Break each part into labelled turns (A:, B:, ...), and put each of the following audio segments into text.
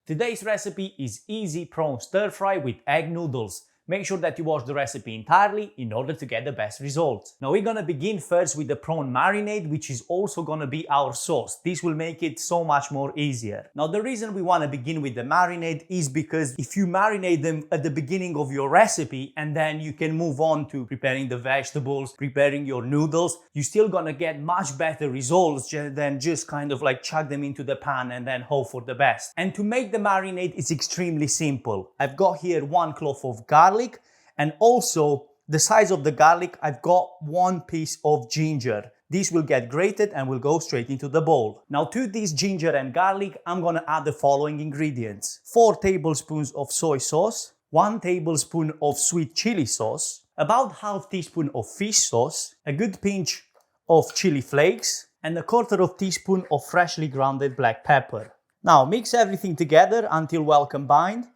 A: Today's recipe is easy prawn stir fry with egg noodles. Make sure that you watch the recipe entirely in order to get the best results. Now we're gonna begin first with the prawn marinade, which is also gonna be our sauce. This will make it so much more easier. Now the reason we wanna begin with the marinade is because if you marinate them at the beginning of your recipe and then you can move on to preparing the vegetables, preparing your noodles, you're still gonna get much better results than just kind of like chuck them into the pan and then hope for the best. And to make the marinade, it's extremely simple. I've got here 1 clove of garlic, and also the size of the garlic, I've got 1 piece of ginger. This will get grated and will go straight into the bowl. Now to this ginger and garlic, I'm gonna add the following ingredients. 4 tablespoons of soy sauce, 1 tablespoon of sweet chili sauce, about ½ teaspoon of fish sauce, a good pinch of chili flakes, and a 1/4 teaspoon of freshly grounded black pepper. Now mix everything together until well combined.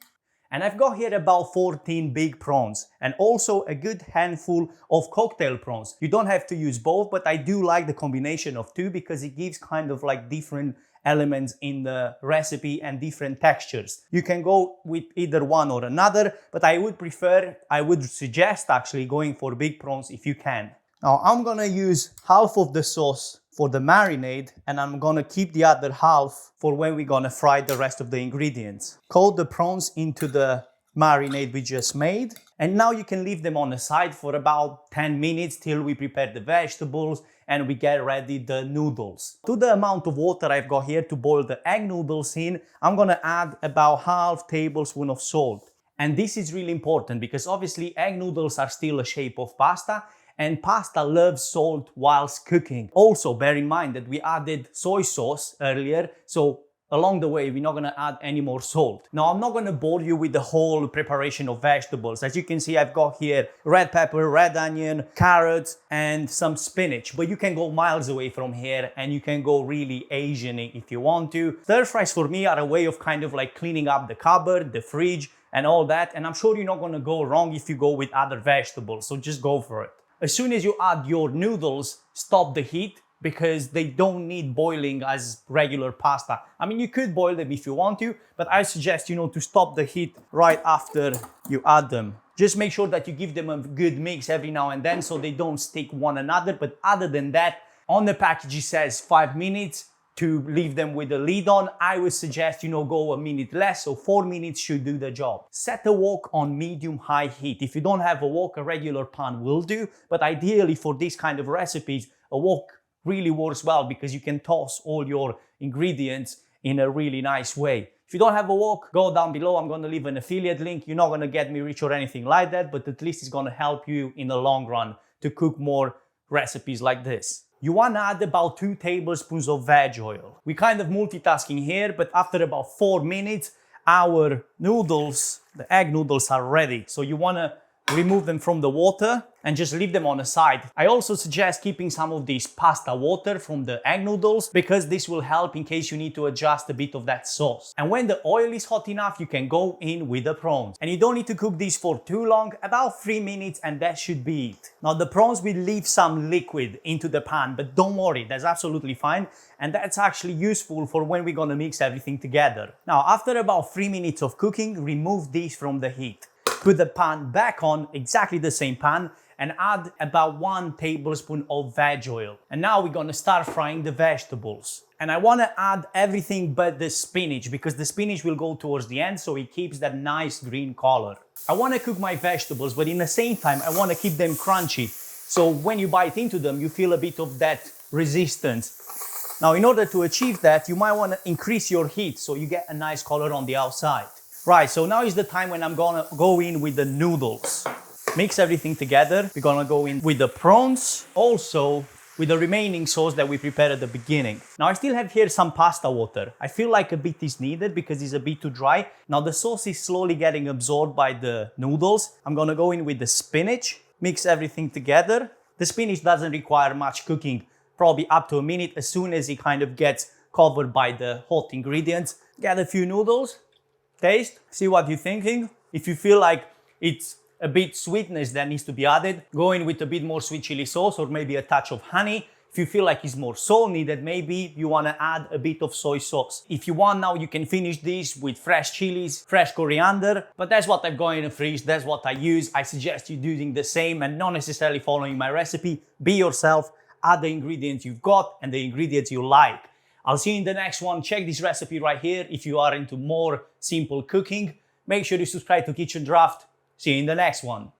A: And I've got here about 14 big prawns and also a good handful of cocktail prawns. You don't have to use both, but I do like the combination of 2 because it gives kind of like different elements in the recipe and different textures. You can go with either one or another, but I would suggest actually going for big prawns if you can. Now I'm gonna use half of the sauce for the marinade, and I'm gonna keep the other half for when we're gonna fry the rest of the ingredients. Coat the prawns into the marinade we just made, and now you can leave them on the side for about 10 minutes till we prepare the vegetables and we get ready the noodles. To the amount of water I've got here to boil the egg noodles in, I'm gonna add about ½ tablespoon of salt. And this is really important because obviously egg noodles are still a shape of pasta, and pasta loves salt whilst cooking. Also bear in mind that we added soy sauce earlier, so along the way we're not gonna add any more salt. Now I'm not gonna bore you with the whole preparation of vegetables. As you can see, I've got here red pepper, red onion, carrots, and some spinach, but you can go miles away from here and you can go really Asian if you want to. Stir fries for me are a way of kind of like cleaning up the cupboard, the fridge, and all that, and I'm sure you're not gonna go wrong if you go with other vegetables, so just go for it. As soon as you add your noodles, stop the heat because they don't need boiling as regular pasta. I mean, you could boil them if you want to, but I suggest, to stop the heat right after you add them. Just make sure that you give them a good mix every now and then so they don't stick one another. But other than that, on the package it says 5 minutes to leave them with the lid on. I would suggest, go a minute less, so 4 minutes should do the job. Set the wok on medium-high heat. If you don't have a wok, a regular pan will do, but ideally for this kind of recipes, a wok really works well because you can toss all your ingredients in a really nice way. If you don't have a wok, go down below. I'm gonna leave an affiliate link. You're not gonna get me rich or anything like that, but at least it's gonna help you in the long run to cook more recipes like this. You want to add about 2 tablespoons of veg oil. We're kind of multitasking here, but after about 4 minutes, our noodles, the egg noodles, are ready. So you want to remove them from the water and just leave them on the side. I also suggest keeping some of this pasta water from the egg noodles because this will help in case you need to adjust a bit of that sauce. And when the oil is hot enough, you can go in with the prawns. And you don't need to cook these for too long, about 3 minutes, and that should be it. Now the prawns will leave some liquid into the pan, but don't worry, that's absolutely fine. And that's actually useful for when we're gonna mix everything together. Now after about 3 minutes of cooking, remove these from the heat. Put the pan back on, exactly the same pan, and add about 1 tablespoon of veg oil. And now we're gonna start frying the vegetables. And I wanna add everything but the spinach because the spinach will go towards the end so it keeps that nice green color. I wanna cook my vegetables, but in the same time, I wanna keep them crunchy. So when you bite into them, you feel a bit of that resistance. Now, in order to achieve that, you might wanna increase your heat so you get a nice color on the outside. Right, so now is the time when I'm gonna go in with the noodles. Mix everything together. We're gonna go in with the prawns, also with the remaining sauce that we prepared at the beginning. Now I still have here some pasta water. I feel like a bit is needed because it's a bit too dry. Now the sauce is slowly getting absorbed by the noodles. I'm gonna go in with the spinach, mix everything together. The spinach doesn't require much cooking, probably up to a minute. As soon as it kind of gets covered by the hot ingredients, get a few noodles. Taste, see what you're thinking. If you feel like it's a bit sweetness that needs to be added, go in with a bit more sweet chili sauce or maybe a touch of honey. If you feel like it's more salt needed, maybe you want to add a bit of soy sauce. If you want now, you can finish this with fresh chilies, fresh coriander, but that's what I've got in the fridge, that's what I use. I suggest you doing the same and not necessarily following my recipe. Be yourself, add the ingredients you've got and the ingredients you like. I'll see you in the next one. Check this recipe right here if you are into more simple cooking. Make sure you subscribe to Kitchen Draft. See you in the next one.